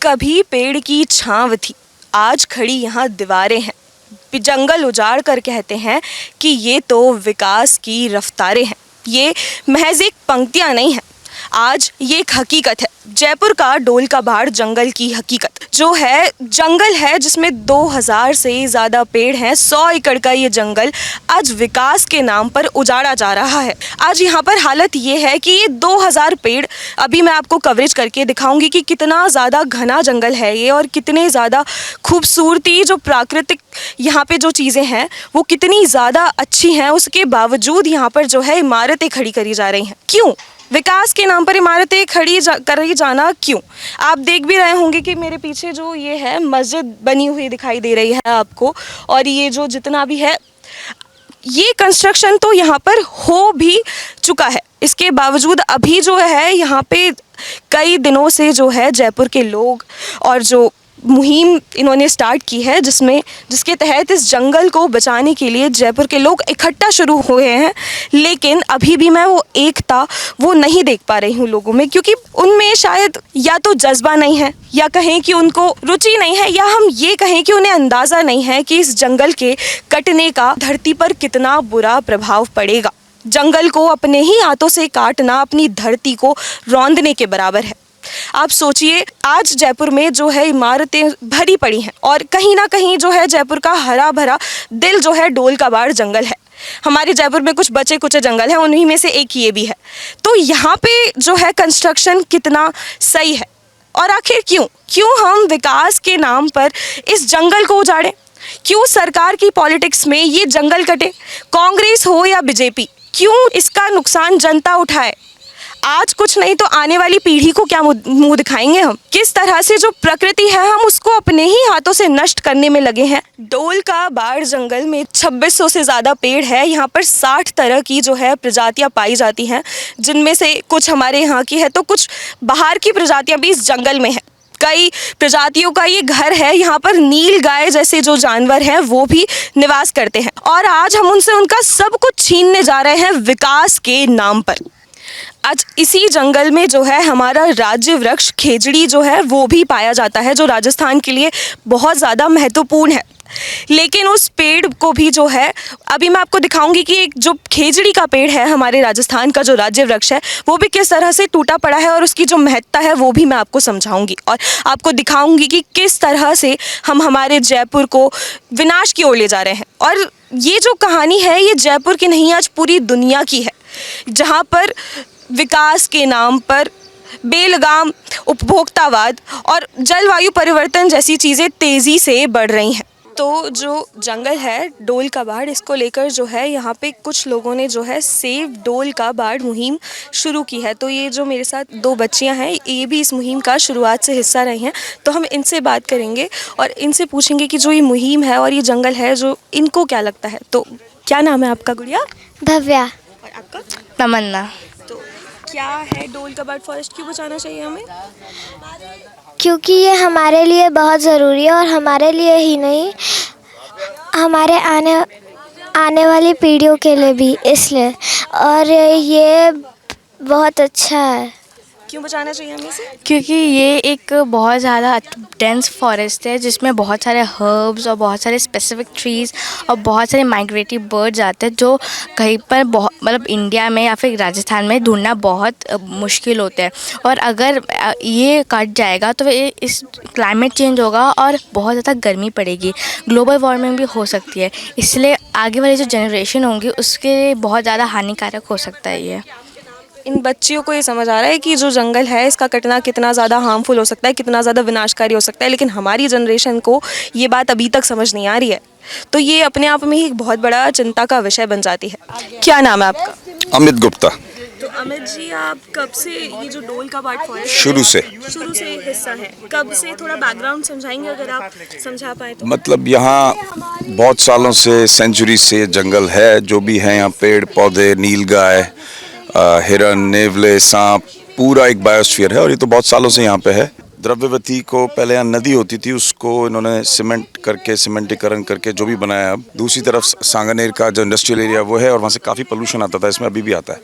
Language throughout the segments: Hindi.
कभी पेड़ की छांव थी, आज खड़ी यहाँ दीवारें हैं। जंगल उजाड़ कर कहते हैं कि ये तो विकास की रफ्तारें हैं। ये महज एक पंक्तियाँ नहीं हैं, आज ये एक हकीकत है। जयपुर का डोल का पहाड़ जंगल की हकीकत जो है, जंगल है जिसमें 2000 से ज़्यादा पेड़ हैं। 100 एकड़ का ये जंगल आज विकास के नाम पर उजाड़ा जा रहा है। आज यहाँ पर हालत ये है कि ये 2000 पेड़, अभी मैं आपको कवरेज करके दिखाऊंगी कि कितना ज़्यादा घना जंगल है ये और कितने ज़्यादा खूबसूरती, जो प्राकृतिक यहाँ पे जो चीज़ें हैं वो कितनी ज़्यादा अच्छी हैं। उसके बावजूद यहाँ पर जो है इमारतें खड़ी करी जा रही हैं। क्यों? विकास के नाम पर इमारतें करी जाना क्यों? आप देख भी रहे होंगे कि मेरे पीछे जो ये है मस्जिद बनी हुई दिखाई दे रही है आपको, और ये जो जितना भी है ये कंस्ट्रक्शन तो यहाँ पर हो भी चुका है। इसके बावजूद अभी जो है यहाँ पे कई दिनों से जो है जयपुर के लोग और जो मुहिम इन्होंने स्टार्ट की है, जिसके तहत इस जंगल को बचाने के लिए जयपुर के लोग इकट्ठा शुरू हुए हैं। लेकिन अभी भी मैं वो एकता वो नहीं देख पा रही हूँ लोगों में, क्योंकि उनमें शायद या तो जज्बा नहीं है, या कहें कि उनको रुचि नहीं है, या हम ये कहें कि उन्हें अंदाज़ा नहीं है कि इस जंगल के कटने का धरती पर कितना बुरा प्रभाव पड़ेगा। जंगल को अपने ही हाथों से काटना अपनी धरती को रौंदने के बराबर है। आप सोचिए, आज जयपुर में जो है इमारतें भरी पड़ी हैं और कहीं ना कहीं जो है जयपुर का हरा भरा दिल जो है डोल का पहाड़ जंगल है। हमारे जयपुर में कुछ बचे कुचे जंगल हैं, उन्हीं में से एक ये भी है। तो यहाँ पे जो है कंस्ट्रक्शन कितना सही है, और आखिर क्यों हम विकास के नाम पर इस जंगल को उजाड़ें? क्यों सरकार की पॉलिटिक्स में ये जंगल कटे? कांग्रेस हो या बीजेपी, क्यों इसका नुकसान जनता उठाए? आज कुछ नहीं तो आने वाली पीढ़ी को क्या मुंह दिखाएंगे हम? किस तरह से जो प्रकृति है हम उसको अपने ही हाथों से नष्ट करने में लगे हैं। डोल का पहाड़ जंगल में 2600 से ज़्यादा पेड़ है। यहाँ पर 60 तरह की जो है प्रजातियाँ पाई जाती हैं, जिनमें से कुछ हमारे यहाँ की है तो कुछ बाहर की प्रजातियाँ भी इस जंगल में है। कई प्रजातियों का ये घर है। यहाँ पर नील गाय जैसे जो जानवर हैं वो भी निवास करते हैं, और आज हम उनसे उनका सब कुछ छीनने जा रहे हैं विकास के नाम पर। आज इसी जंगल में जो है हमारा राज्य वृक्ष खेजड़ी जो है वो भी पाया जाता है, जो राजस्थान के लिए बहुत ज़्यादा महत्वपूर्ण है। लेकिन उस पेड़ को भी जो है, अभी मैं आपको दिखाऊंगी कि एक जो खेजड़ी का पेड़ है हमारे राजस्थान का जो राज्य वृक्ष है वो भी किस तरह से टूटा पड़ा है, और उसकी जो महत्ता है वो भी मैं आपको समझाऊंगी और आपको दिखाऊंगी कि किस तरह से हम हमारे जयपुर को विनाश की ओर ले जा रहे हैं। और ये जो कहानी है ये जयपुर की नहीं, आज पूरी दुनिया की है, जहाँ पर विकास के नाम पर बेलगाम उपभोक्तावाद और जलवायु परिवर्तन जैसी चीज़ें तेज़ी से बढ़ रही हैं। तो जो जंगल है डोल का पहाड़, इसको लेकर जो है यहाँ पे कुछ लोगों ने जो है सेव डोल का पहाड़ मुहिम शुरू की है। तो ये जो मेरे साथ 2 बच्चियाँ हैं ये भी इस मुहिम का शुरुआत से हिस्सा रही हैं, तो हम इनसे बात करेंगे और इनसे पूछेंगे कि जो ये मुहिम है और ये जंगल है जो इनको क्या लगता है। तो क्या नाम है आपका गुड़िया? भव्या। और आपका? तमन्ना। तो क्या है डोल का पहाड़ फॉरेस्ट क्यों बचाना चाहिए हमें? क्योंकि ये हमारे लिए बहुत ज़रूरी है, और हमारे लिए ही नहीं, हमारे आने वाली पीढ़ियों के लिए भी, इसलिए। और ये बहुत अच्छा है। क्यों बचाना चाहिए हमें इसे? क्योंकि ये एक बहुत ज़्यादा डेंस फॉरेस्ट है जिसमें बहुत सारे हर्ब्स और बहुत सारे स्पेसिफिक ट्रीज़ और बहुत सारे माइग्रेटरी बर्ड्स आते हैं, जो कहीं पर बहुत मतलब इंडिया में या फिर राजस्थान में ढूंढना बहुत मुश्किल होता है। और अगर ये कट जाएगा तो इस क्लाइमेट चेंज होगा और बहुत ज़्यादा गर्मी पड़ेगी, ग्लोबल वार्मिंग भी हो सकती है। इसलिए आगे वाली जो जनरेशन होंगी उसके लिए बहुत ज़्यादा हानिकारक हो सकता है ये। इन बच्चियों को ये समझ आ रहा है कि जो जंगल है इसका कटना कितना ज़्यादा हार्मफुल हो सकता है, कितना ज़्यादा विनाशकारी हो सकता है, लेकिन हमारी जनरेशन को ये बात अभी तक समझ नहीं आ रही है। तो ये अपने आप में ही एक बहुत बड़ा चिंता का विषय बन जाती है। क्या नाम है आपका? अमित गुप्ता। तो अमित जी, आप कब से ये जो डोल का पहाड़ फॉरेस्ट शुरू से हिस्सा है, कब से? थोड़ा बैकग्राउंड समझाएंगे अगर आप समझा पाए तो। मतलब यहाँ बहुत सालों से, सेंचुरी से जंगल है। जो भी है यहाँ पेड़ पौधे, नीलगाय, हिरन, नेवले, सांप, पूरा एक बायोस्फीयर है, और ये तो बहुत सालों से यहाँ पे है। द्रव्यवती को पहले यहाँ नदी होती थी, उसको इन्होंने सीमेंटीकरण करके जो भी बनाया। अब दूसरी तरफ सांगनेर का जो इंडस्ट्रियल एरिया वो है, और वहाँ से काफ़ी पोल्यूशन आता था, इसमें अभी भी आता है।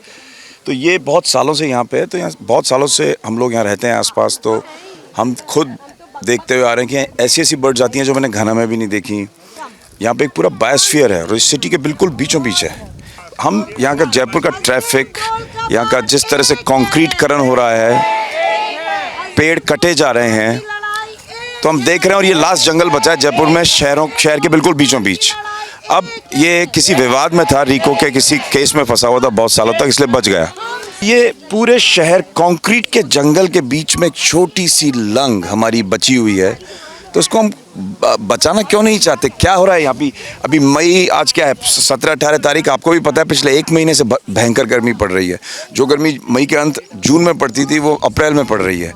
तो ये बहुत सालों से यहाँ पे है। तो यहाँ बहुत सालों से हम लोग यहाँ रहते हैं आसपास, तो हम खुद देखते हुए आ रहे हैं कि ऐसी ऐसी बर्ड्स आती हैं जो मैंने घना में भी नहीं देखी। यहाँ पे एक पूरा बायोस्फीयर है और इस सिटी के बिल्कुल बीचों बीच है। हम यहाँ का जयपुर का ट्रैफिक, यहाँ का जिस तरह से कंक्रीटकरण हो रहा है, पेड़ कटे जा रहे हैं, तो हम देख रहे हैं। और ये लास्ट जंगल बचा है जयपुर में, शहर के बिल्कुल बीचों बीच। अब ये किसी विवाद में था, रीको के किसी केस में फंसा हुआ था बहुत सालों तक, इसलिए बच गया। ये पूरे शहर कंक्रीट के जंगल के बीच में एक छोटी सी लंग हमारी बची हुई है, तो उसको हम बचाना क्यों नहीं चाहते? क्या हो रहा है यहाँ पे? अभी मई, आज क्या है, 17-18 तारीख, आपको भी पता है पिछले एक महीने से भयंकर गर्मी पड़ रही है। जो गर्मी मई के अंत जून में पड़ती थी वो अप्रैल में पड़ रही है।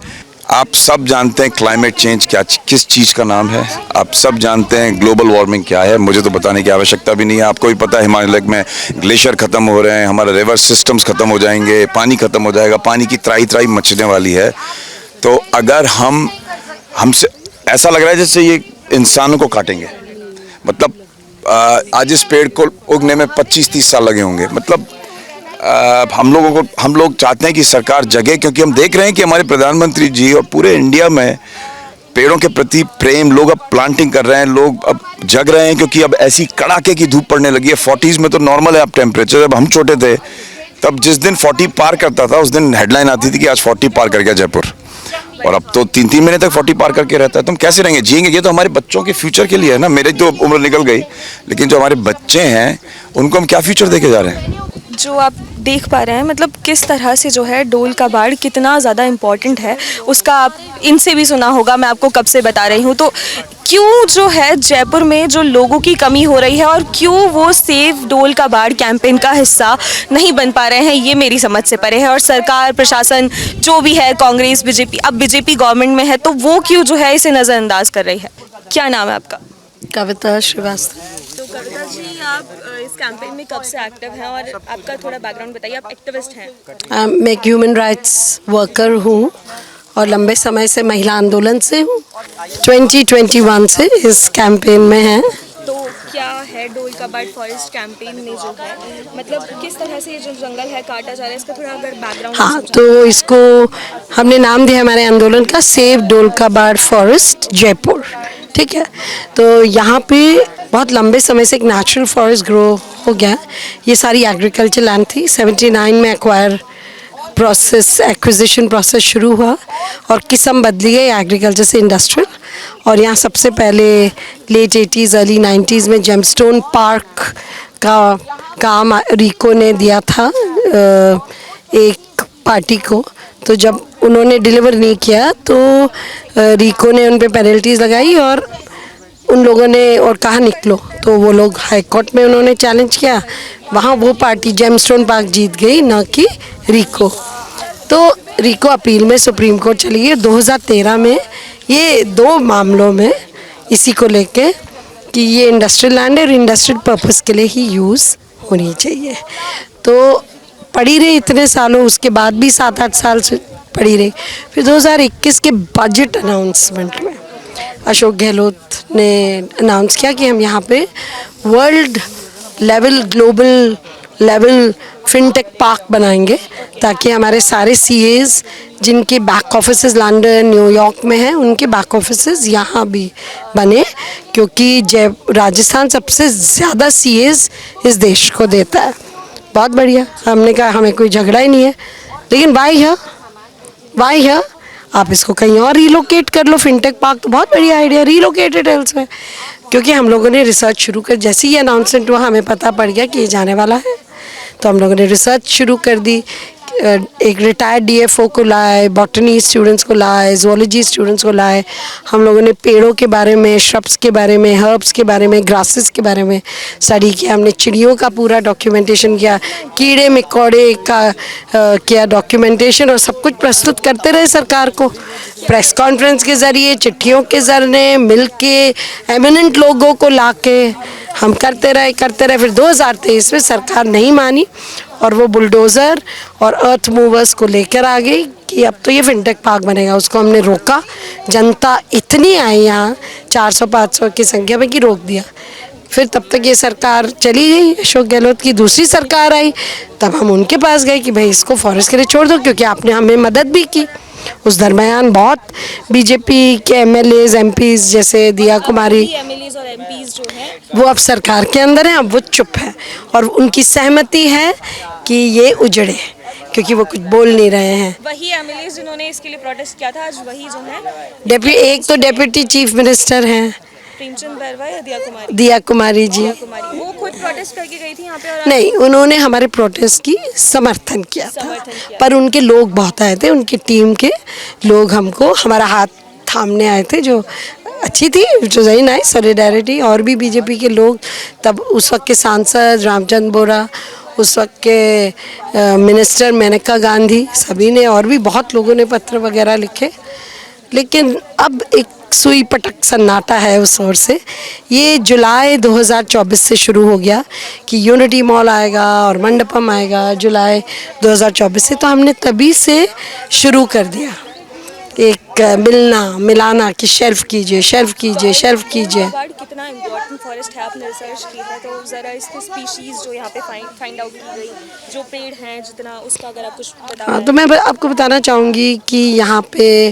आप सब जानते हैं क्लाइमेट चेंज क्या, किस चीज़ का नाम है। आप सब जानते हैं ग्लोबल वार्मिंग क्या है, मुझे तो बताने की आवश्यकता भी नहीं है। आपको भी पता है हिमालय में ग्लेशियर ख़त्म हो रहे हैं, हमारे रिवर सिस्टम्स ख़त्म हो जाएंगे, पानी ख़त्म हो जाएगा, पानी की त्राही त्राही मचने वाली है। तो अगर हमसे ऐसा लग रहा है जैसे ये इंसानों को काटेंगे। मतलब आज इस पेड़ को उगने में 25-30 साल लगे होंगे। मतलब हम लोग चाहते हैं कि सरकार जगे, क्योंकि हम देख रहे हैं कि हमारे प्रधानमंत्री जी और पूरे इंडिया में पेड़ों के प्रति प्रेम, लोग अब प्लांटिंग कर रहे हैं, लोग अब जग रहे हैं, क्योंकि अब ऐसी कड़ाके की धूप पड़ने लगी है। 40s में तो नॉर्मल है अब टेम्परेचर। जब हम छोटे थे तब जिस दिन 40 पार करता था उस दिन हेडलाइन आती थी कि आज 40 पार कर गया जयपुर, और अब तो 3-3 महीने तक 40 पार करके रहता है। तुम कैसे रहेंगे, जिएंगे? ये तो हमारे बच्चों के फ्यूचर के लिए है ना। मेरी तो उम्र निकल गई, लेकिन जो हमारे बच्चे हैं उनको हम क्या फ्यूचर देके जा रहे हैं? जो आप देख पा रहे हैं, मतलब किस तरह से जो है डोल का बाड़ कितना ज़्यादा इम्पॉर्टेंट है, उसका आप इनसे भी सुना होगा, मैं आपको कब से बता रही हूँ। तो क्यों जो है जयपुर में जो लोगों की कमी हो रही है और क्यों वो सेव डोल का बाड़ कैंपेन का हिस्सा नहीं बन पा रहे हैं, ये मेरी समझ से परे है। और सरकार, प्रशासन जो भी है, कांग्रेस, बीजेपी, अब बीजेपी गवर्नमेंट में है, तो वो क्यों जो है इसे नज़रअंदाज कर रही है? क्या नाम है आपका? कविता श्रीवास्तव। तो कविता जी, आप इस कैंपेन में कब से एक्टिव हैं और आपका थोड़ा बैकग्राउंड बताइए। आप एक्टिविस्ट हैं? मैं एक ह्यूमन राइट्स वर्कर हूँ और लंबे समय से महिला आंदोलन से हूँ। 2021 से इस कैंपेन में है। तो क्या है डोल का बाड़ फॉरेस्ट कैंपेन में जो है, मतलब किस तरह से ये जो जंगल है काटा जा रहा है, इसका थोड़ा अगर बैकग्राउंड? हाँ, तो इसको हमने नाम दिया हमारे आंदोलन का, सेव डोल का बाड़ फॉरेस्ट जयपुर। ठीक है, तो यहाँ पे बहुत लंबे समय से एक नेचुरल फॉरेस्ट ग्रो हो गया। ये सारी एग्रीकल्चर लैंड थी। 79 में एक्विजिशन प्रोसेस शुरू हुआ और किस्म बदली गई एग्रीकल्चर से इंडस्ट्रियल। और यहाँ सबसे पहले लेट 80s अर्ली 90s में जेमस्टोन पार्क का काम रीको ने दिया था एक पार्टी को। तो जब उन्होंने डिलीवर नहीं किया तो रीको ने उन पे पेनल्टीज़ लगाई और उन लोगों ने और कहा निकलो। तो वो लोग हाई कोर्ट में उन्होंने चैलेंज किया, वहाँ वो पार्टी जेमस्टोन पार्क जीत गई, ना कि रीको। तो रीको अपील में सुप्रीम कोर्ट चली गई 2013 में। ये 2 मामलों में इसी को लेके कि ये इंडस्ट्रियल लैंड है और इंडस्ट्रियल पर्पस के लिए ही यूज़ होनी चाहिए। तो पड़ी रही इतने सालों, उसके बाद भी 7-8 साल से पड़ी रही। फिर 2021 के बजट अनाउंसमेंट में अशोक गहलोत ने अनाउंस किया कि हम यहाँ पे world level, global level fintech park बनाएंगे, ताकि हमारे सारे सीएज जिनके बैक ऑफिसेज लंदन, न्यूयॉर्क में हैं, उनके बैक ऑफिसेज यहाँ भी बने, क्योंकि राजस्थान सबसे ज़्यादा सीएज इस देश को देता है। बहुत बढ़िया, हमने कहा हमें कोई झगड़ा ही नहीं है, लेकिन वाई है आप इसको कहीं और रीलोकेट कर लो। फिनटेक पार्क तो बहुत बढ़िया आइडिया, रीलोकेटेड एल्सवेयर। क्योंकि हम लोगों ने रिसर्च शुरू कर, जैसे ही अनाउंसमेंट हुआ हमें पता पड़ गया कि ये जाने वाला है, तो हम लोगों ने रिसर्च शुरू कर दी। एक रिटायर्ड डीएफओ को लाए, बॉटनी स्टूडेंट्स को लाए, ज़ूलॉजी स्टूडेंट्स को लाए। हम लोगों ने पेड़ों के बारे में, श्रब्स के बारे में, हर्ब्स के बारे में, ग्रासेस के बारे में स्टडी किया। हमने चिड़ियों का पूरा डॉक्यूमेंटेशन किया, कीड़े मकोड़े का किया डॉक्यूमेंटेशन, और सब कुछ प्रस्तुत करते रहे सरकार को, प्रेस कॉन्फ्रेंस के ज़रिए, चिट्ठियों के ज़रिए, मिल के एमिनेंट लोगों को ला के हम करते रहे। फिर 2023 में सरकार नहीं मानी और वो बुलडोज़र और अर्थ मूवर्स को लेकर आ गई कि अब तो ये फिनटेक पार्क बनेगा। उसको हमने रोका, जनता इतनी आई यहाँ 400-500 की संख्या में कि रोक दिया। फिर तब तक ये सरकार चली गई, अशोक गहलोत की दूसरी सरकार आई, तब हम उनके पास गए कि भाई इसको फॉरेस्ट के लिए छोड़ दो, क्योंकि आपने हमें मदद भी की। उस दरमियान बहुत बीजेपी के एमएलएज एमपीज जैसे दिया कुमारी, एमएलएज और एमपीज जो हैं वो अब सरकार के अंदर हैं, अब वो चुप है और उनकी सहमति है कि ये उजड़े, क्योंकि वो कुछ बोल नहीं रहे हैं। वही एमएलएज जिन्होंने इसके लिए प्रोटेस्ट किया था, आज वही जो है एक तो डेप्यूटी चीफ मिनिस्टर हैं प्रेमचंद बरवा या दिया कुमारी जी, कुमारी, वो खुद प्रोटेस्ट करके गई थी यहाँ पे और नहीं उन्होंने हमारे प्रोटेस्ट की समर्थन किया था, समर्थन किया। पर उनके लोग बहुत आए थे, उनकी टीम के लोग हमको हमारा हाथ थामने आए थे, जो अच्छी थी, जो वेरी नाइस सॉलिडारिटी। और भी बीजेपी के लोग, तब उस वक्त के सांसद रामचंद्र बोरा, उस वक्त के मिनिस्टर मेनका गांधी, सभी ने और भी बहुत लोगों ने पत्र वगैरह लिखे। लेकिन अब एक सुई पटक सन्नाटा है उस ओर से। ये जुलाई 2024 से शुरू हो गया कि यूनिटी मॉल आएगा और मंडपम आएगा जुलाई 2024 से, तो हमने तभी से शुरू कर दिया एक मिलाना कि शेल्फ कीजिए शेल्फ कीजिए शेल्फ कीजिए। बर्ड कितना इम्पोर्टेंट फॉरेस्ट है, आपने रिसर्च की है तो ज़रा इसकी स्पीशीज़ जो यहाँ पे फाइंड आउट की गई, जो पेड़ हैं जितना, उसका अगर आप कुछ बता हाँ, तो मैं आपको बताना चाहूँगी कि यहाँ पे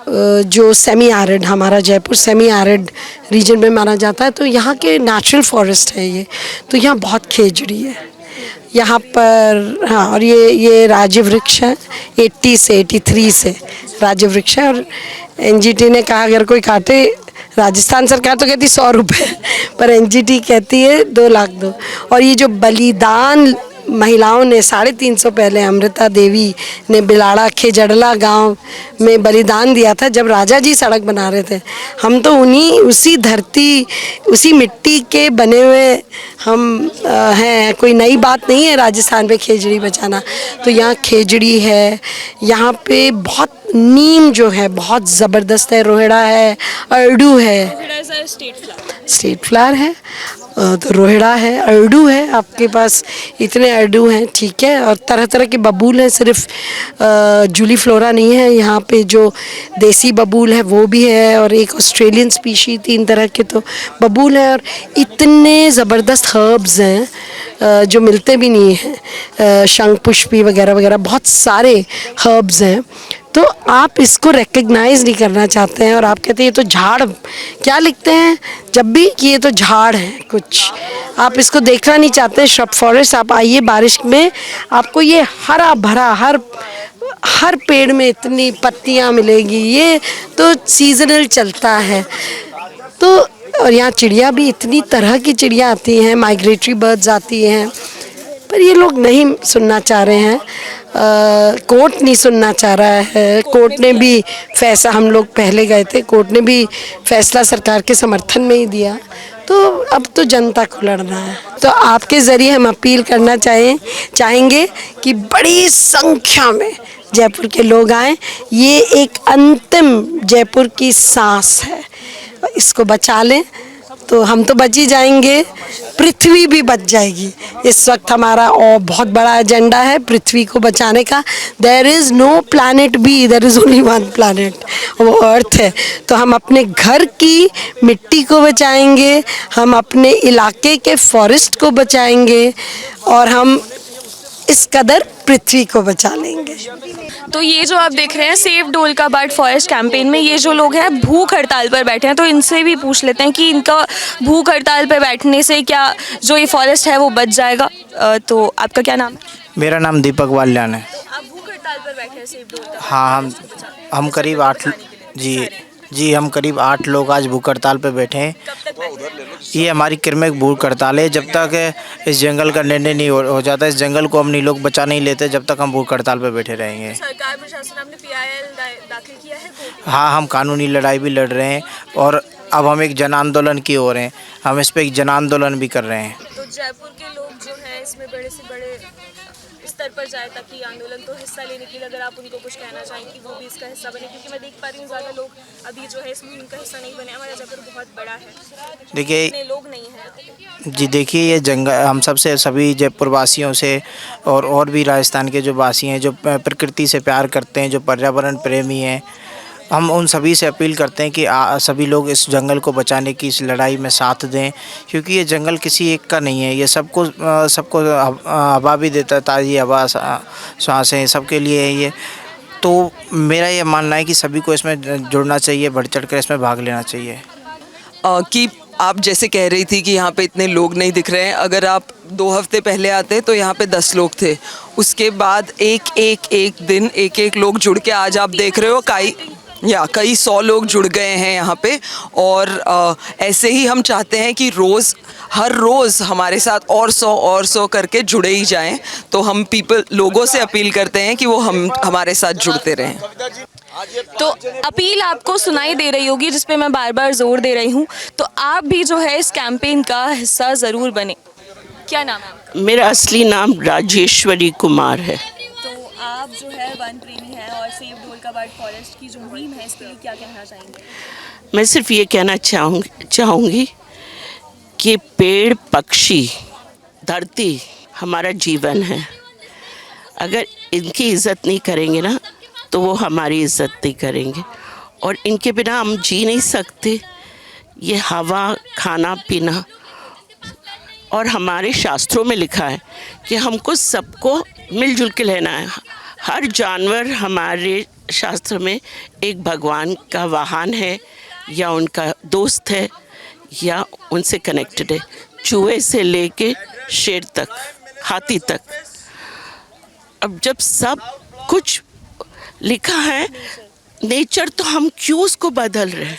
जो सेमी आरिड, हमारा जयपुर सेमी आरिड रीजन में माना जाता है, तो यहाँ के नेचुरल फॉरेस्ट है ये, तो यहाँ बहुत खेजड़ी है यहाँ पर। हाँ, और ये राज्य वृक्ष है 80 से 83 से राज्य वृक्ष है। और एनजीटी ने कहा अगर कोई काटे, राजस्थान सरकार तो कहती 100 रुपये, पर एनजीटी कहती है 2 लाख दो। और ये जो बलिदान महिलाओं ने 350 पहले अमृता देवी ने बिलाड़ा खेजड़ला गांव में बलिदान दिया था जब राजा जी सड़क बना रहे थे। हम तो उसी धरती उसी मिट्टी के बने हुए हम हैं, कोई नई बात नहीं है राजस्थान पे खेजड़ी बचाना। तो यहाँ खेजड़ी है, यहाँ पे बहुत नीम जो है बहुत ज़बरदस्त है, रोहिड़ा है, अरडू है, स्टेट फ्लावर है, तो रोहिड़ा है, अरडू है, आपके पास इतने अरडू हैं, ठीक है। और तरह तरह के बबूल हैं, सिर्फ जूली फ्लोरा नहीं है यहाँ पे, जो देसी बबूल है वो भी है, और एक ऑस्ट्रेलियन स्पीशी, 3 तरह के तो बबूल हैं। और इतने ज़बरदस्त हर्ब्स हैं जो मिलते भी नहीं हैं, शंख पुष्पी वगैरह वगैरह, बहुत सारे हर्ब्स हैं। तो आप इसको रिकग्नाइज़ नहीं करना चाहते हैं और आप कहते हैं ये तो झाड़, क्या लिखते हैं जब भी कि ये तो झाड़ है कुछ, आप इसको देखना नहीं चाहते श्रब फॉरेस्ट। आप आइए बारिश में, आपको ये हरा भरा हर पेड़ में इतनी पत्तियां मिलेगी, ये तो सीजनल चलता है। तो और यहाँ चिड़िया भी, इतनी तरह की चिड़िया आती हैं, माइग्रेटरी बर्ड्स आती हैं, पर ये लोग नहीं सुनना चाह रहे हैं। कोर्ट नहीं सुनना चाह रहा है। कोर्ट ने भी फैसला, हम लोग पहले गए थे, कोर्ट ने भी फैसला सरकार के समर्थन में ही दिया। तो अब तो जनता को लड़ना है। तो आपके ज़रिए हम अपील करना चाहेंगे कि बड़ी संख्या में जयपुर के लोग आएँ। ये एक अंतिम जयपुर की सांस है, इसको बचा लें तो हम तो बच ही जाएंगे, पृथ्वी भी बच जाएगी। इस वक्त हमारा और बहुत बड़ा एजेंडा है पृथ्वी को बचाने का। There is no planet B, there is only one planet, वो अर्थ है। तो हम अपने घर की मिट्टी को बचाएंगे, हम अपने इलाके के फॉरेस्ट को बचाएंगे और हम इस कदर पृथ्वी को बचा लेंगे। तो ये जो आप देख रहे हैं save Dholka bird forest campaign में ये जो लोग हैं भूख हड़ताल पर बैठे हैं, तो इनसे भी पूछ लेते हैं कि इनका भूख हड़ताल पर बैठने से क्या जो ये फॉरेस्ट है वो बच जाएगा। तो आपका क्या नाम है? मेरा नाम दीपक वाल्यान है। आप भूख हड़ताल पर बैठे हैं सेव ढोलका? हाँ, हम करीब 8 जी हम करीब 8 लोग आज भूख हड़ताल पे बैठे हैं। ये हमारी क्रमिक भूख हड़ताल है। जब तक इस जंगल का निर्णय नहीं हो जाता, इस जंगल को हम नहीं लोग बचा नहीं लेते, जब तक हम भूख हड़ताल पे बैठे रहेंगे। सरकार प्रशासन आपने PIL दाखिल किया है? हाँ, हम कानूनी लड़ाई भी लड़ रहे हैं और अब हम एक जन आंदोलन की ओर हैं। हम इस पर एक जन आंदोलन भी कर रहे हैं। तो जयपुर के लोग जो हैं इसमें बड़े से बड़े स्तर पर जाए ताकि आंदोलन तो हिस्सा लेने के लिए, अगर आप उनको कुछ कहना चाहें कि वो भी इसका हिस्सा बने, क्योंकि मैं देख पा रही हूँ ज़्यादा लोग अभी जो है इसमें उनका हिस्सा नहीं बने। हमारा जयपुर बहुत बड़ा है, देखिए इतने लोग नहीं हैं। जी देखिए, ये जंगल हम सबसे सभी जयपुर वासियों से और भी राजस्थान के जो वासी हैं, जो प्रकृति से प्यार करते हैं, जो पर्यावरण प्रेमी हैं, हम उन सभी से अपील करते हैं कि सभी लोग इस जंगल को बचाने की इस लड़ाई में साथ दें, क्योंकि ये जंगल किसी एक का नहीं है। ये सबको हवा भी देता है, ताज़ी हवा सांसें सबके लिए है ये। तो मेरा ये मानना है कि सभी को इसमें जुड़ना चाहिए, बढ़ चढ़ कर इसमें भाग लेना चाहिए। कि आप जैसे कह रही थी कि यहाँ पे इतने लोग नहीं दिख रहे हैं, अगर आप 2 हफ्ते पहले आते तो यहाँ पे 10 लोग थे, उसके बाद एक दिन एक लोग जुड़ के आज आप देख रहे हो कई 100 लोग जुड़ गए हैं यहाँ पे। और ऐसे ही हम चाहते हैं कि हर रोज़ हमारे साथ और 100 करके जुड़े ही जाएं। तो हम लोगों से अपील करते हैं कि वो हमारे साथ जुड़ते रहें। तो अपील आपको सुनाई दे रही होगी जिस पे मैं बार बार जोर दे रही हूँ, तो आप भी जो है इस कैंपेन का हिस्सा ज़रूर बने। क्या नाम है आपका? मेरा असली नाम राजेश्वरी कुमार है। तो आप जो है वन प्रेमी हैं और सेव ढोलकाबाड़ फॉरेस्ट की जो मुहिम है इसके लिए क्या कहना चाहेंगे? मैं सिर्फ ये कहना चाहूँगी कि पेड़, पक्षी, धरती हमारा जीवन है। अगर इनकी इज़्ज़त नहीं करेंगे ना तो वो हमारी इज़्ज़त नहीं करेंगे, और इनके बिना हम जी नहीं सकते। ये हवा, खाना पीना, और हमारे शास्त्रों में लिखा है कि हमको सबको मिलजुल के लेना है। हर जानवर हमारे शास्त्र में एक भगवान का वाहन है, या उनका दोस्त है, या उनसे कनेक्टेड है। चूहे से लेके शेर तक, हाथी तक। अब जब सब कुछ लिखा है नेचर, तो हम क्यों उसको बदल रहे हैं?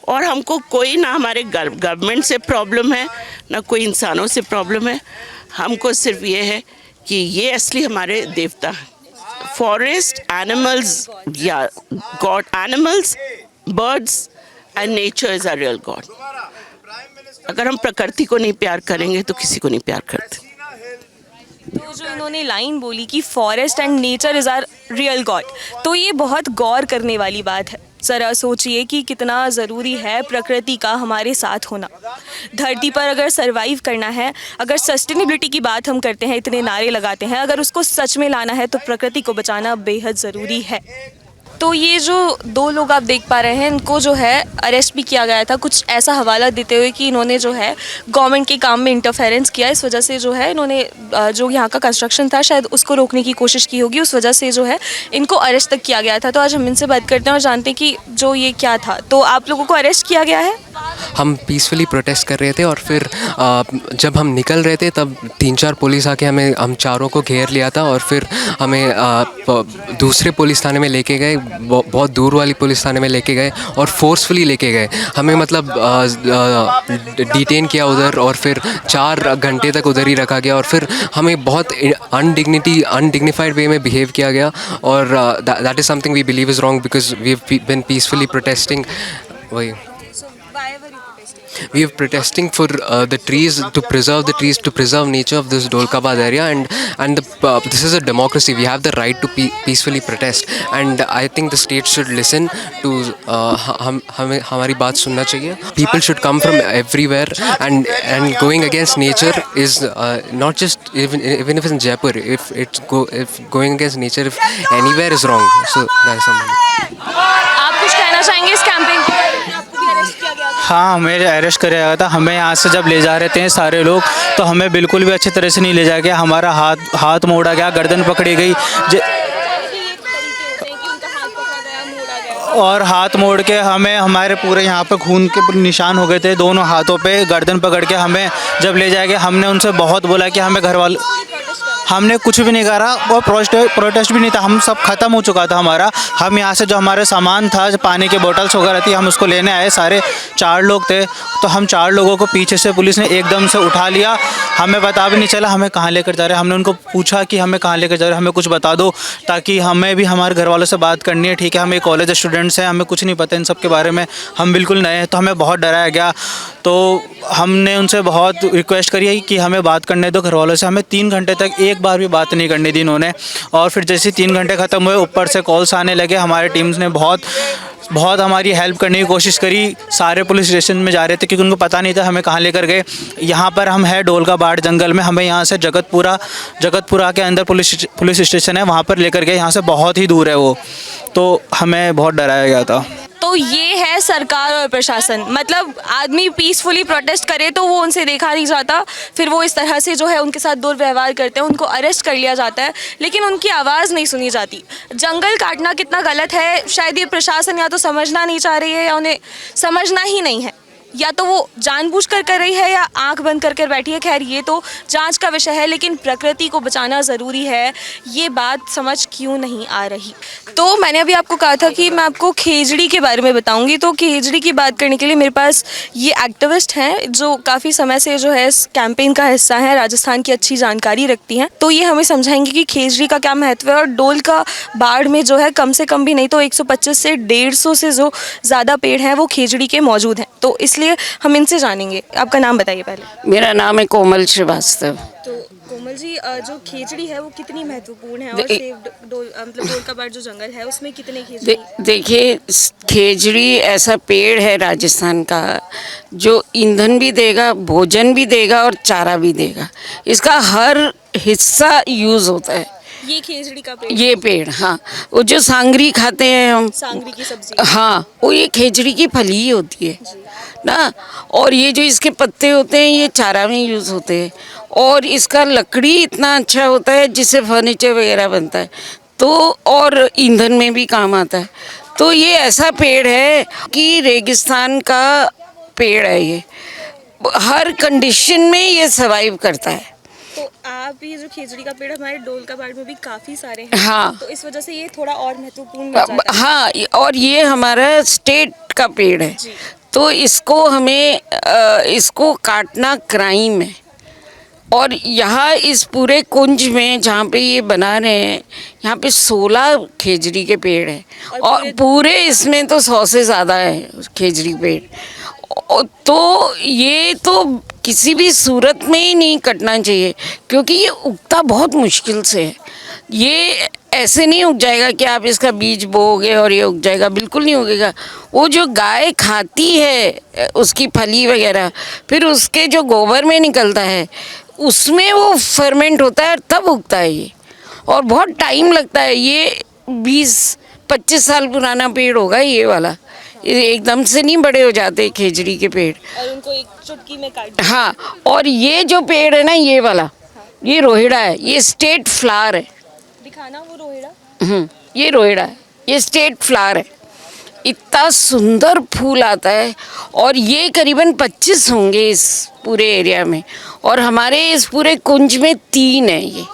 और हमको कोई ना हमारे गवर्नमेंट से प्रॉब्लम है, ना कोई इंसानों से प्रॉब्लम है। हमको सिर्फ ये है कि ये असली हमारे देवता हैं। फॉरेस्ट, एनिमल्स, या God, animals, birds and nature is a real God. अगर हम प्रकृति को नहीं प्यार करेंगे तो किसी को नहीं प्यार करते। तो जो इन्होंने लाइन बोली कि forest and nature is our real god, तो ये बहुत गौर करने वाली बात है। ज़रा सोचिए कि कितना ज़रूरी है प्रकृति का हमारे साथ होना। धरती पर अगर सरवाइव करना है, अगर सस्टेनेबिलिटी की बात हम करते हैं, इतने नारे लगाते हैं, अगर उसको सच में लाना है तो प्रकृति को बचाना बेहद ज़रूरी है। तो ये जो 2 लोग आप देख पा रहे हैं, इनको जो है अरेस्ट भी किया गया था, कुछ ऐसा हवाला देते हुए कि इन्होंने जो है गवर्नमेंट के काम में इंटरफेरेंस किया। इस वजह से जो है इन्होंने जो यहाँ का कंस्ट्रक्शन था शायद उसको रोकने की कोशिश की होगी, उस वजह से जो है इनको अरेस्ट तक किया गया था। तो आज हम इनसे बात करते हैं और जानते हैं कि जो ये क्या था। तो आप लोगों को अरेस्ट किया गया है? हम पीसफुली प्रोटेस्ट कर रहे थे, और फिर जब हम निकल रहे थे तब 3-4 पुलिस आके हम चारों को घेर लिया था, और फिर हमें दूसरे पुलिस थाने में लेके गए, बहुत दूर वाली पुलिस थाने में लेके गए, और फोर्सफुली लेके गए हमें। मतलब डिटेन किया उधर, और फिर 4 घंटे तक उधर ही रखा गया, और फिर हमें बहुत अनडिग्निफाइड वे में बिहेव किया गया। और that is something we believe is wrong, because we have been peacefully protesting. वही we are protesting for the trees, to preserve the trees, to preserve nature of this Dholkabad area, and this is a democracy. We have the right to peacefully protest, and I think the state should listen to हमें हमारी बात सुनना चाहिए. People should come from everywhere, and going against nature is not just even if it's in Jaipur. If going against nature, if anywhere is wrong, so that is something. आप कुछ कहना चाहेंगे इस कैंपेन के बारे में? आपको भी अरेस्ट किया गया था? हाँ, हमें अरेस्ट कराया गया था। हमें यहाँ से जब ले जा रहे थे सारे लोग, तो हमें बिल्कुल भी अच्छी तरह से नहीं ले जाया गया। हमारा हाथ मोड़ा गया, गर्दन पकड़ी गई, और हाथ मोड़ के हमें हमारे पूरे यहाँ पे खून के निशान हो गए थे दोनों हाथों पे। गर्दन पकड़ के हमें जब ले जाया गया, हमने उनसे बहुत बोला कि हमें घर वाले, हमने कुछ भी नहीं करा, और प्रोटेस्ट भी नहीं था, हम सब ख़त्म हो चुका था हमारा। हम यहाँ से जो हमारे सामान था, जो पानी के बोतल्स वगैरह थी, हम उसको लेने आए। सारे 4 लोग थे, तो हम 4 लोगों को पीछे से पुलिस ने एकदम से उठा लिया। हमें पता भी नहीं चला हमें कहाँ लेकर जा रहे हैं। हमने उनको पूछा कि हमें कहाँ लेकर जा रहे हैं, हमें कुछ बता दो, ताकि हमें भी हमारे घर वालों से बात करनी है। ठीक है, हम एक कॉलेज स्टूडेंट्स हैं, हमें कुछ नहीं पता इन सब के बारे में, हम बिल्कुल नए हैं, तो हमें बहुत डराया गया। तो हमने उनसे बहुत रिक्वेस्ट करी है कि हमें बात करने दो घर वालों से। हमें 3 घंटे तक एक बार भी बात नहीं करने दी इन्होंने। और फिर जैसे 3 घंटे ख़त्म हुए, ऊपर से कॉल्स आने लगे। हमारे टीम्स ने बहुत हमारी हेल्प करने की कोशिश करी। सारे पुलिस स्टेशन में जा रहे थे क्योंकि उनको पता नहीं था हमें कहाँ लेकर गए। यहाँ पर हम है ढोलकाबाड़ जंगल में, हमें यहाँ से जगतपुरा के अंदर पुलिस स्टेशन है, वहाँ पर लेकर गए। यहाँ से बहुत ही दूर है वो, तो हमें बहुत डराया गया था। तो तो ये है सरकार और प्रशासन, मतलब आदमी पीसफुली प्रोटेस्ट करे तो वो उनसे देखा नहीं जाता, फिर वो इस तरह से जो है उनके साथ दुर्व्यवहार करते हैं, उनको अरेस्ट कर लिया जाता है, लेकिन उनकी आवाज़ नहीं सुनी जाती। जंगल काटना कितना गलत है, शायद ये प्रशासन या तो समझना नहीं चाह रही है या उन्हें समझना ही नहीं है, या तो वो जानबूझकर कर रही है या आंख बंद कर बैठी है। खैर ये तो जांच का विषय है, लेकिन प्रकृति को बचाना ज़रूरी है, ये बात समझ क्यों नहीं आ रही। तो मैंने अभी आपको कहा था कि मैं आपको खेजड़ी के बारे में बताऊंगी, तो खेजड़ी की बात करने के लिए मेरे पास ये एक्टिविस्ट हैं जो काफ़ी समय से जो है इस कैंपेन का हिस्सा हैं, राजस्थान की अच्छी जानकारी रखती हैं, तो ये हमें समझाएंगे कि खेजड़ी का क्या महत्व है। और डोल का बाढ़ में जो है कम से कम भी नहीं तो 125 से 150 से जो ज़्यादा पेड़ हैं वो खेजड़ी के मौजूद हैं, तो इसलिए हम इनसे जानेंगे। आपका नाम बताइए पहले। मेरा नाम है कोमल श्रीवास्तव। तो कोमल जी, जो खेजड़ी है वो कितनी महत्वपूर्ण है, और मतलब डोल का बाढ़ जो जंगल है उसमें कितने खेजड़ी? देखिए, खेजड़ी ऐसा पेड़ है राजस्थान का जो ईंधन भी देगा, भोजन भी देगा और चारा भी देगा। इसका हर हिस्सा यूज़ होता है। ये खेजड़ी का पेड़? ये पेड़, हाँ। वो जो सांगरी खाते हैं हम, सांगरी की सब्जी, हाँ, वो ये खेजड़ी की फली ही होती है ना। और ये जो इसके पत्ते होते हैं ये चारा में यूज़ होते हैं, और इसका लकड़ी इतना अच्छा होता है जिससे फर्नीचर वगैरह बनता है, तो और ईंधन में भी काम आता है। तो ये ऐसा पेड़ है कि रेगिस्तान का पेड़ है, ये हर कंडीशन में ये सर्वाइव करता है। तो आप ये जो खेजड़ी का पेड़ हमारे डोल का बाढ़ में भी काफ़ी सारे हैं, हाँ, तो इस वजह से ये थोड़ा और महत्वपूर्ण हो जाता है। हाँ, और ये हमारा स्टेट का पेड़ है, तो इसको हमें इसको काटना क्राइम है। और यहाँ इस पूरे कुंज में जहाँ पे ये बना रहे हैं, यहाँ पे 16 खेजड़ी के पेड़ हैं, और पूरे इसमें तो 100 से ज़्यादा है खेजड़ी पेड़। तो ये तो किसी भी सूरत में ही नहीं कटना चाहिए, क्योंकि ये उगता बहुत मुश्किल से है। ये ऐसे नहीं उग जाएगा कि आप इसका बीज बोओगे और ये उग जाएगा, बिल्कुल नहीं उगेगा। वो जो गाय खाती है उसकी फली वगैरह, फिर उसके जो गोबर में निकलता है उसमें वो फर्मेंट होता है, तब उगता है ये, और बहुत टाइम लगता है। ये 20-25 साल पुराना पेड़ होगा ये वाला, एकदम से नहीं बड़े हो जाते खेजड़ी के पेड़, और उनको एक चुटकी में काट। हाँ, और ये जो पेड़ है ना, ये वाला, ये रोहिड़ा है, ये स्टेट फ्लावर है। दिखाना वो रोहिड़ा। ये रोहिड़ा है, ये स्टेट फ्लावर है। इतना सुंदर फूल आता है, और ये करीबन 25 होंगे इस पूरे एरिया में, और हमारे इस पूरे कुंज में 3 है ये।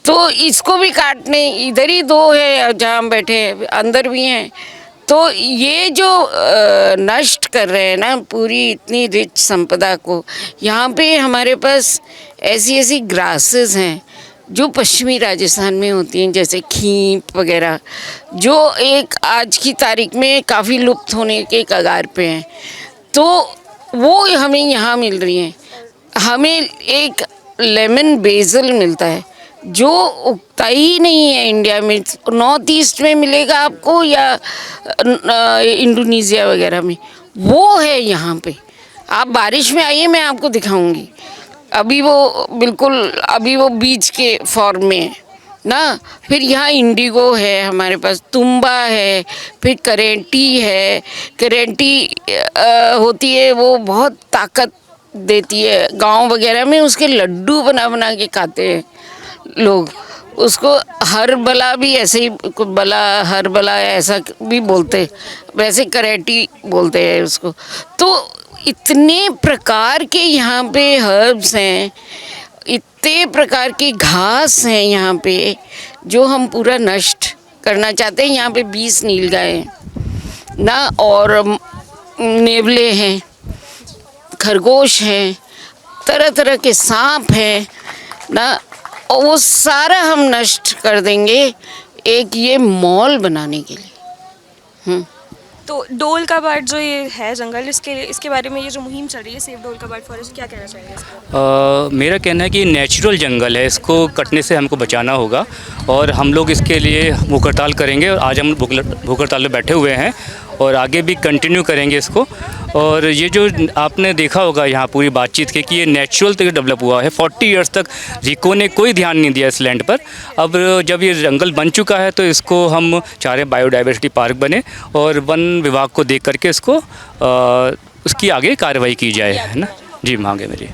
तो इसको भी काटने, इधर ही 2 है जहाँ हम बैठे हैं, अंदर भी हैं। तो ये जो नष्ट कर रहे हैं ना पूरी इतनी रिच संपदा को, यहाँ पे हमारे पास ऐसी ऐसी ग्रासेस हैं जो पश्चिमी राजस्थान में होती हैं, जैसे खींप वगैरह, जो एक आज की तारीख में काफ़ी लुप्त होने के कगार पे हैं, तो वो हमें यहाँ मिल रही हैं। हमें एक लेमन बेसल मिलता है जो उगता ही नहीं है इंडिया में। नॉर्थ ईस्ट में मिलेगा आपको या इंडोनेशिया वगैरह में, वो है यहाँ पे। आप बारिश में आइए, मैं आपको दिखाऊंगी। अभी वो बिल्कुल, अभी वो बीज के फॉर्म में है ना। फिर यहाँ इंडिगो है हमारे पास, तुम्बा है, फिर करेंटी है। करेंटी होती है, वो बहुत ताकत देती है। गांव वगैरह में उसके लड्डू बना बना के खाते हैं लोग। उसको हरबला भी ऐसे ही, बला हरबला ऐसा भी बोलते, वैसे करेंटी बोलते हैं उसको। तो इतने प्रकार के यहाँ पे हर्ब्स हैं, इतने प्रकार की घास हैं यहाँ पे, जो हम पूरा नष्ट करना चाहते हैं। यहाँ पे 20 नीलगाय हैं ना, और नेवले हैं, खरगोश हैं, तरह तरह के सांप हैं ना, और वो सारा हम नष्ट कर देंगे एक ये मॉल बनाने के लिए। तो डोल का बाढ़ जो ये है जंगल, इसके बारे में ये जो मुहिम चल रही है सेव डोल का बाढ़ फॉरेस्ट, क्या कहना चाहेंगे इसको? मेरा कहना है कि नेचुरल जंगल है, इसको कटने से हमको बचाना होगा, और हम लोग इसके लिए भूख हड़ताल करेंगे। और आज हम भूख हड़ताल में बैठे हुए हैं, और आगे भी कंटिन्यू करेंगे इसको। और ये जो आपने देखा होगा यहाँ पूरी बातचीत के कि ये नेचुरल तक डेवलप हुआ है। 40 इयर्स तक रिको ने कोई ध्यान नहीं दिया इस लैंड पर। अब जब ये जंगल बन चुका है तो इसको हम चाह रहे हैं बायोडाइवर्सिटी पार्क बने और वन विभाग को देख करके इसको उसकी आगे कार्रवाई की जाए, है ना जी, मांग है मेरी।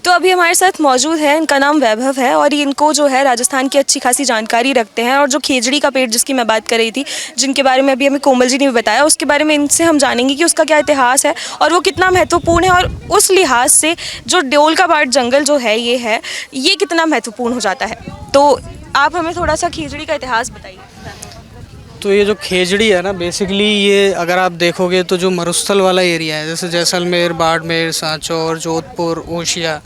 तो अभी हमारे साथ मौजूद है, इनका नाम वैभव है और इनको जो है राजस्थान की अच्छी खासी जानकारी रखते हैं। और जो खेजड़ी का पेड़ जिसकी मैं बात कर रही थी, जिनके बारे में अभी हमें कोमल जी ने भी बताया, उसके बारे में इनसे हम जानेंगे कि उसका क्या इतिहास है और वो कितना महत्वपूर्ण है, और उस लिहाज से जो देओल का बाट जंगल जो है ये कितना महत्वपूर्ण हो जाता है। तो आप हमें थोड़ा सा खेजड़ी का इतिहास बताइए। तो ये जो खेजड़ी है ना, बेसिकली ये अगर आप देखोगे तो जो मरुस्थल वाला एरिया है, जैसे जैसलमेर, बाड़मेर, सांचौर, जोधपुर, ओशिया,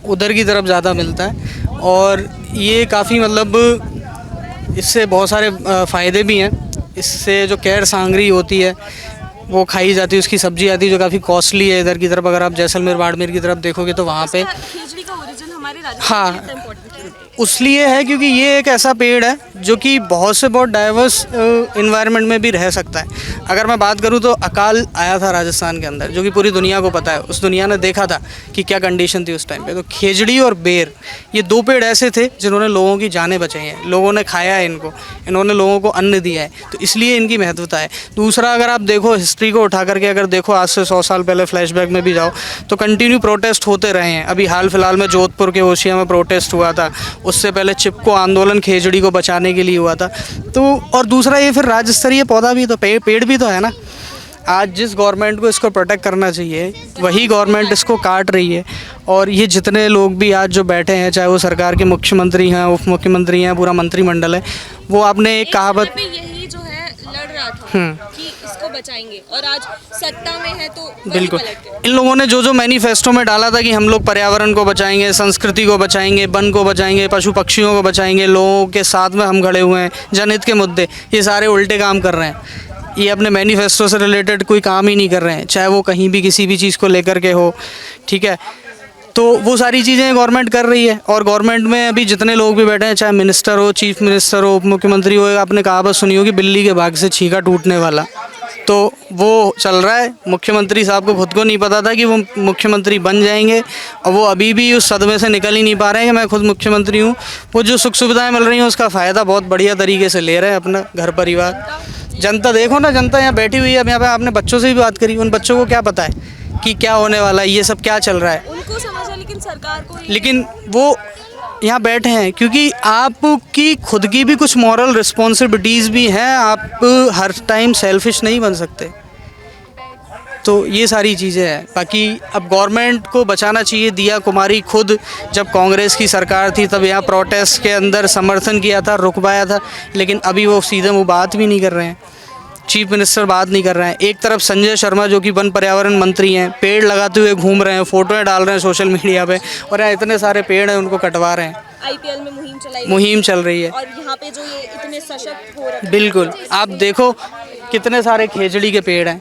उधर की तरफ ज़्यादा मिलता है। और ये काफ़ी मतलब इससे बहुत सारे फ़ायदे भी हैं। इससे जो कैर सांगरी होती है वो खाई जाती है, उसकी सब्जी आती है जो काफ़ी कॉस्टली है इधर की तरफ। अगर आप जैसलमेर, बाड़मेर की तरफ देखोगे तो वहाँ पे खेजड़ी का ओरिजिन हमारे राजस्थान में कितना इम्पोर्टेंट है? उसलिए है क्योंकि ये एक ऐसा पेड़ है जो कि बहुत डाइवर्स इन्वायरमेंट में भी रह सकता है। अगर मैं बात करूँ तो अकाल आया था राजस्थान के अंदर, जो कि पूरी दुनिया को पता है। उस दुनिया ने देखा था कि क्या कंडीशन थी उस टाइम पे। तो खेजड़ी और बेर, ये दो पेड़ ऐसे थे जिन्होंने लोगों की जानें बचाई हैं, लोगों ने खाया है इनको, इन्होंने लोगों को अन्न दिया है, तो इसलिए इनकी महत्वता है। दूसरा, अगर आप देखो हिस्ट्री को उठा करके, अगर देखो आज से 100 साल पहले फ्लैशबैक में भी जाओ तो कंटिन्यू प्रोटेस्ट होते रहे हैं। अभी हाल फिलहाल में जोधपुर के ओशिया में प्रोटेस्ट हुआ था, उससे पहले चिपको आंदोलन खेजड़ी को बचाने के लिए हुआ था। तो और दूसरा ये फिर राज्य स्तरीय पौधा भी तो पेड़ भी तो है ना। आज जिस गवर्नमेंट को इसको प्रोटेक्ट करना चाहिए वही गवर्नमेंट इसको काट रही है। और ये जितने लोग भी आज जो बैठे हैं, चाहे वो सरकार के मुख्यमंत्री हैं, उप मुख्यमंत्री हैं, पूरा मंत्रिमंडल है, वो आपने एक कहावत यही जो है लड़ रहा था कि इसको बचाएंगे, और आज सत्ता में है तो बिल्कुल इन लोगों ने जो मैनिफेस्टो में डाला था कि हम लोग पर्यावरण को बचाएंगे, संस्कृति को बचाएंगे, वन को बचाएंगे, पशु पक्षियों को बचाएंगे, लोगों के साथ में हम खड़े हुए हैं, जनहित के मुद्दे, ये सारे उल्टे काम कर रहे हैं। ये अपने मैनिफेस्टो से रिलेटेड कोई काम ही नहीं कर रहे हैं, चाहे वो कहीं भी किसी भी चीज़ को लेकर के हो, ठीक है। तो वो सारी चीज़ें गवर्नमेंट कर रही है। और गवर्नमेंट में अभी जितने लोग भी बैठे हैं, चाहे मिनिस्टर हो, चीफ मिनिस्टर हो, उप मुख्यमंत्री हो, आपने कहावत सुनी होगी बिल्ली के भाग से छींका टूटने वाला, तो वो चल रहा है। मुख्यमंत्री साहब को खुद को नहीं पता था कि वो मुख्यमंत्री बन जाएंगे, और वो अभी भी उस सदमे से निकल ही नहीं पा रहे हैं कि मैं खुद मुख्यमंत्री हूँ। वो जो सुख सुविधाएं मिल रही हैं उसका फ़ायदा बहुत बढ़िया तरीके से ले रहे हैं अपना घर परिवार। जनता देखो ना, जनता यहाँ बैठी हुई है। अब यहाँ पे आपने बच्चों से भी बात करी, उन बच्चों को क्या पता है कि क्या होने वाला है, ये सब क्या चल रहा है, उनको समझ है, लेकिन सरकार को लेकिन वो यहाँ बैठे हैं क्योंकि आपकी खुद की भी कुछ मॉरल रिस्पॉन्सिबिलिटीज़ भी हैं। आप हर टाइम सेल्फिश नहीं बन सकते। तो ये सारी चीज़ें हैं। बाकी अब गवर्नमेंट को बचाना चाहिए। दिया कुमारी खुद जब कांग्रेस की सरकार थी तब यहाँ प्रोटेस्ट के अंदर समर्थन किया था, रुकवाया था, लेकिन अभी वो सीधे वो बात भी नहीं कर रहे हैं। चीफ मिनिस्टर बात नहीं कर रहे हैं। एक तरफ संजय शर्मा जो कि वन पर्यावरण मंत्री हैं, पेड़ लगाते हुए घूम रहे हैं, फ़ोटोएं डाल रहे हैं सोशल मीडिया पे, और यहाँ इतने सारे पेड़ हैं उनको कटवा रहे हैं। आईपीएल में मुहिम चल रही है और यहाँ पे जो ये इतने सशक्त हो रहे हैं। बिल्कुल, आप देखो कितने सारे खेजड़ी के पेड़ हैं।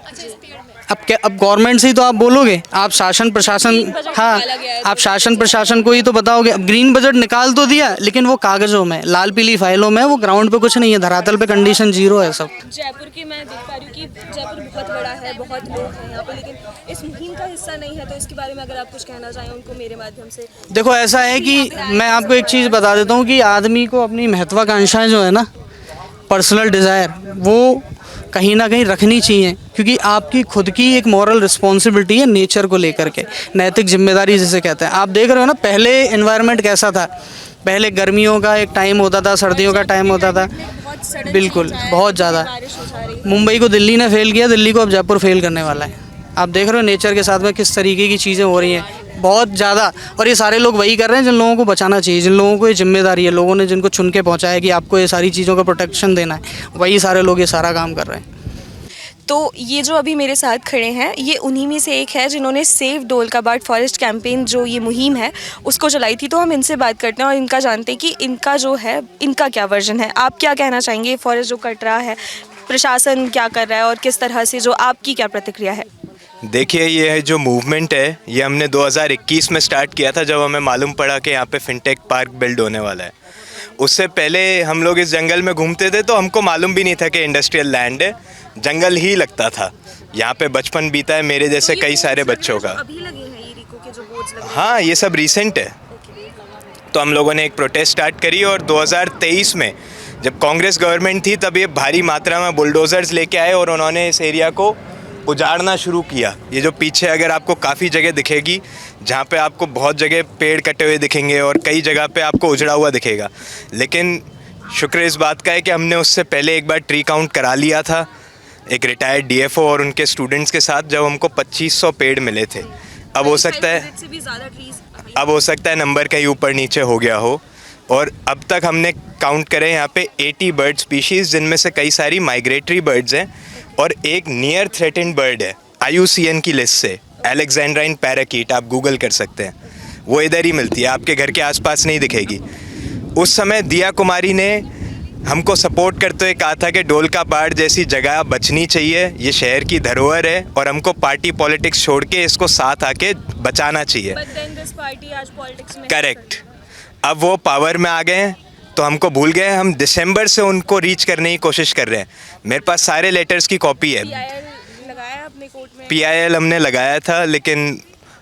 अब गवर्नमेंट से ही तो आप बोलोगे, आप शासन प्रशासन, हाँ, आप शासन प्रशासन को ही तो बताओगे। अब ग्रीन बजट निकाल तो दिया, लेकिन वो कागज़ों में, लाल पीली फाइलों में, वो ग्राउंड पे कुछ नहीं है, धरातल पे कंडीशन जीरो है सब। जयपुर की मैं देख पा रही हूँ कि जयपुर बहुत बड़ा है, बहुत लोग हैं यहाँ पे, लेकिन इस मुहिम का हिस्सा नहीं है। तो इसके बारे में अगर आप कुछ कहना चाहें उनको मेरे माध्यम से। देखो ऐसा है कि मैं आपको एक चीज़ बता देता हूँ कि आदमी को अपनी महत्वाकांक्षाएँ जो है ना, पर्सनल डिज़ायर, वो कहीं ना कहीं रखनी चाहिए, क्योंकि आपकी खुद की एक मॉरल रिस्पॉन्सिबिलिटी है नेचर को लेकर के, नैतिक जिम्मेदारी जिसे कहते हैं। आप देख रहे हो ना पहले एनवायरनमेंट कैसा था। पहले गर्मियों का एक टाइम होता था, सर्दियों का टाइम होता था, बिल्कुल बहुत ज़्यादा। मुंबई को दिल्ली ने फेल किया, दिल्ली को अब जयपुर फेल करने वाला है। आप देख रहे हो नेचर के साथ में किस तरीके की चीज़ें हो रही हैं, बहुत ज़्यादा। और ये सारे लोग वही कर रहे हैं जिन लोगों को बचाना चाहिए, जिन लोगों को ये जिम्मेदारी है, लोगों ने जिनको चुन के पहुँचाया कि आपको ये सारी चीज़ों का प्रोटेक्शन देना है, वही सारे लोग ये सारा काम कर रहे हैं। तो ये जो अभी मेरे साथ खड़े हैं, ये उन्हीं में से एक है जिन्होंने सेव डोल का बाट फॉरेस्ट कैंपेन जो ये मुहिम है उसको चलाई थी। तो हम इनसे बात करते हैं और इनका जानते हैं कि इनका जो है, इनका क्या वर्जन है। आप क्या कहना चाहेंगे, फॉरेस्ट जो कट रहा है, प्रशासन क्या कर रहा है और किस तरह से, जो आपकी क्या प्रतिक्रिया है? देखिए, ये जो मूवमेंट है ये हमने 2021 में स्टार्ट किया था, जब हमें मालूम पड़ा कि यहाँ पे फिनटेक पार्क बिल्ड होने वाला है। उससे पहले हम लोग इस जंगल में घूमते थे तो हमको मालूम भी नहीं था कि इंडस्ट्रियल लैंड है, जंगल ही लगता था। यहाँ पे बचपन बीता है मेरे जैसे कई सारे बच्चों का। अभी लगे हैं ये रिको के जो बोर्ड्स लगे हैं? हाँ, ये सब रिसेंट है। तो हम लोगों ने एक प्रोटेस्ट स्टार्ट करी और 2023 में जब कांग्रेस गवर्नमेंट थी तब ये भारी मात्रा में बुलडोज़र्स लेके आए और उन्होंने इस एरिया को उजाड़ना शुरू किया। ये जो पीछे अगर आपको काफ़ी जगह दिखेगी जहाँ पे आपको बहुत जगह पेड़ कटे हुए दिखेंगे और कई जगह पे आपको उजड़ा हुआ दिखेगा, लेकिन शुक्र इस बात का है कि हमने उससे पहले एक बार ट्री काउंट करा लिया था एक रिटायर्ड डीएफओ और उनके स्टूडेंट्स के साथ, जब हमको 2500 पेड़ मिले थे। अब हो सकता है नंबर कहीं ऊपर नीचे हो गया हो। और अब तक हमने काउंट करे यहाँ पे 80 बर्ड स्पीशीज़, जिनमें से कई सारी माइग्रेटरी बर्ड्स हैं और एक नियर थ्रेटेंड बर्ड है IUCN की लिस्ट से, अलेक्जेंड्राइन पैराकीट। आप गूगल कर सकते हैं, वो इधर ही मिलती है, आपके घर के आसपास नहीं दिखेगी। उस समय दिया कुमारी ने हमको सपोर्ट करते हुए कहा था कि ढोलका पहाड़ जैसी जगह बचनी चाहिए, ये शहर की धरोहर है और हमको पार्टी पॉलिटिक्स छोड़ के इसको साथ आके बचाना चाहिए। करेक्ट। अब वो पावर में आ गए हैं तो हमको भूल गए। हम दिसंबर से उनको रीच करने की कोशिश कर रहे हैं। मेरे पास सारे लेटर्स की कॉपी है। PIL हमने लगाया था लेकिन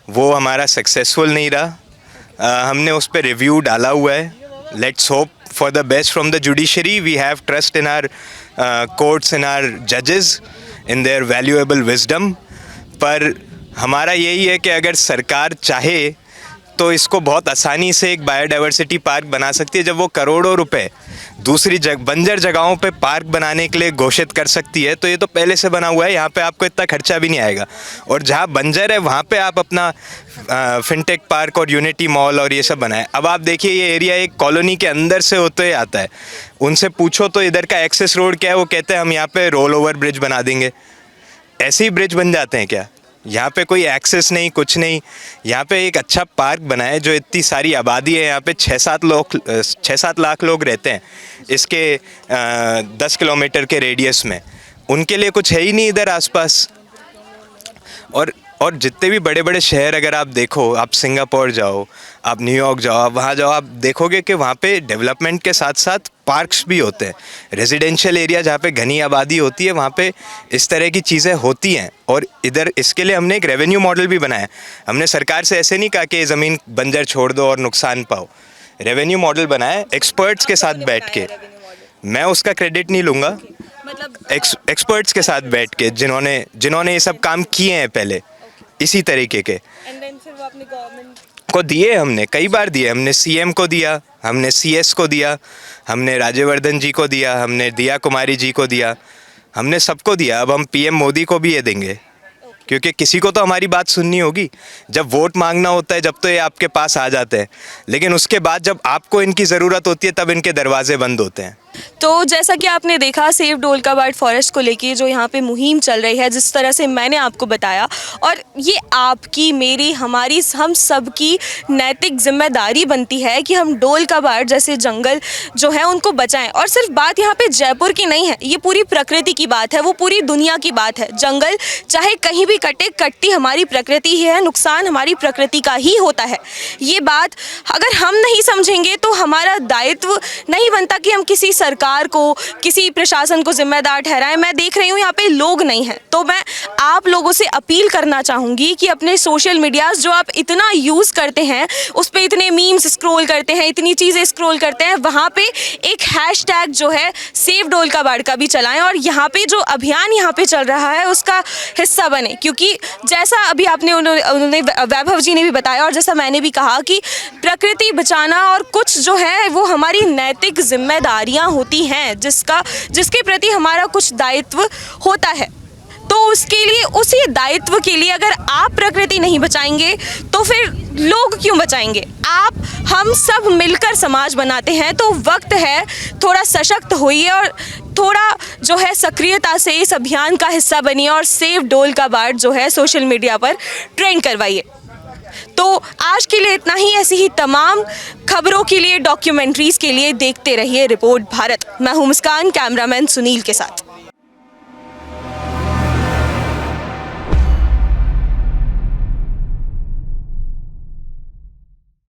वो हमारा सक्सेसफुल नहीं रहा। हमने उस पर रिव्यू डाला हुआ है। Let's hope for the best from the judiciary. We have trust in our courts and our judges in their valuable wisdom. पर हमारा यही है कि अगर सरकार चाहे तो इसको बहुत आसानी से एक बायोडाइवर्सिटी पार्क बना सकती है। जब वो करोड़ों रुपए दूसरी बंजर जगहों पे पार्क बनाने के लिए घोषित कर सकती है तो ये तो पहले से बना हुआ है, यहाँ पे आपको इतना खर्चा भी नहीं आएगा। और जहाँ बंजर है वहाँ पे आप अपना फिनटेक पार्क और यूनिटी मॉल और ये सब बनाए। अब आप देखिए ये एरिया एक कॉलोनी के अंदर से होते हुए आता है। उनसे पूछो तो इधर का एक्सेस रोड क्या है, वो कहते हैं हम यहाँ पे रोल ओवर ब्रिज बना देंगे। ऐसे ही ब्रिज बन जाते हैं क्या? यहाँ पे कोई एक्सेस नहीं, कुछ नहीं। यहाँ पे एक अच्छा पार्क बनाए, जो इतनी सारी आबादी है, यहाँ पे 6-7 लाख लोग रहते हैं इसके 10 किलोमीटर के रेडियस में। उनके लिए कुछ है ही नहीं इधर आसपास। और जितने भी बड़े बड़े शहर अगर आप देखो, आप सिंगापुर जाओ, आप न्यूयॉर्क जाओ, आप वहाँ जाओ, आप देखोगे कि वहाँ पे डेवलपमेंट के साथ साथ पार्क्स भी होते हैं। रेजिडेंशियल एरिया जहाँ पे घनी आबादी होती है वहाँ पे इस तरह की चीज़ें होती हैं। और इधर इसके लिए हमने एक रेवेन्यू मॉडल भी बनाया। हमने सरकार से ऐसे नहीं कहा कि ज़मीन बंजर छोड़ दो और नुकसान पाओ। रेवेन्यू मॉडल बनाया एक्सपर्ट्स के साथ बैठ के। मैं उसका क्रेडिट नहीं लूँगा, एक्सपर्ट्स के साथ बैठ के जिन्होंने ये सब काम किए हैं पहले इसी तरीके के को दिए। हमने कई बार दिए। हमने CM को दिया, हमने CS को दिया, हमने राज्यवर्धन जी को दिया, हमने दिया कुमारी जी को दिया, हमने सबको दिया। अब हम PM मोदी को भी ये देंगे, क्योंकि किसी को तो हमारी बात सुननी होगी। जब वोट मांगना होता है जब तो ये आपके पास आ जाते हैं, लेकिन उसके बाद जब आपको इनकी ज़रूरत होती है तब इनके दरवाजे बंद होते हैं। तो जैसा कि आपने देखा सेव ढोलका पहाड़ फॉरेस्ट को लेके जो यहाँ पे मुहिम चल रही है, जिस तरह से मैंने आपको बताया, और ये आपकी, मेरी, हमारी, हम सब की नैतिक जिम्मेदारी बनती है कि हम ढोलका पहाड़ जैसे जंगल जो है उनको बचाएं। और सिर्फ बात यहाँ पे जयपुर की नहीं है, ये पूरी प्रकृति की बात है, वो पूरी दुनिया की बात है। जंगल चाहे कहीं भी कटे, कटती हमारी प्रकृति ही है, नुकसान हमारी प्रकृति का ही होता है। ये बात अगर हम नहीं समझेंगे तो हमारा दायित्व नहीं बनता कि हम किसी सरकार को, किसी प्रशासन को जिम्मेदार ठहराएं। मैं देख रही हूँ यहाँ पे लोग नहीं हैं, तो मैं आप लोगों से अपील करना चाहूँगी कि अपने सोशल मीडियाज़ जो आप इतना यूज़ करते हैं, उस पर इतने मीम्स स्क्रॉल करते हैं, इतनी चीज़ें स्क्रॉल करते हैं, वहाँ पे एक हैशटैग जो है सेव ढोलका पहाड़ का भी चलाएं और यहाँ पे जो अभियान यहाँ पे चल रहा है उसका हिस्सा बने। क्योंकि जैसा अभी आपने उन्होंने वैभव जी ने भी बताया और जैसा मैंने भी कहा कि प्रकृति बचाना और कुछ जो है वो हमारी नैतिक जिम्मेदारियां होती हैं, जिसके प्रति हमारा कुछ दायित्व होता है। तो उसके लिए, उसी दायित्व के लिए अगर आप प्रकृति नहीं बचाएंगे तो फिर लोग क्यों बचाएंगे? हम सब मिलकर समाज बनाते हैं, तो वक्त है थोड़ा सशक्त होइए और थोड़ा जो है सक्रियता से इस अभियान का हिस्सा बनिए और सेव ढोलका पहाड़ जो है सोशल मीडिया पर ट्रेंड करवाइए। तो आज के लिए इतना ही। ऐसी ही तमाम खबरों के लिए, डॉक्यूमेंट्रीज के लिए देखते रहिए रिपोर्ट भारत। मैं हूं मुस्कान, कैमरामैन सुनील के साथ।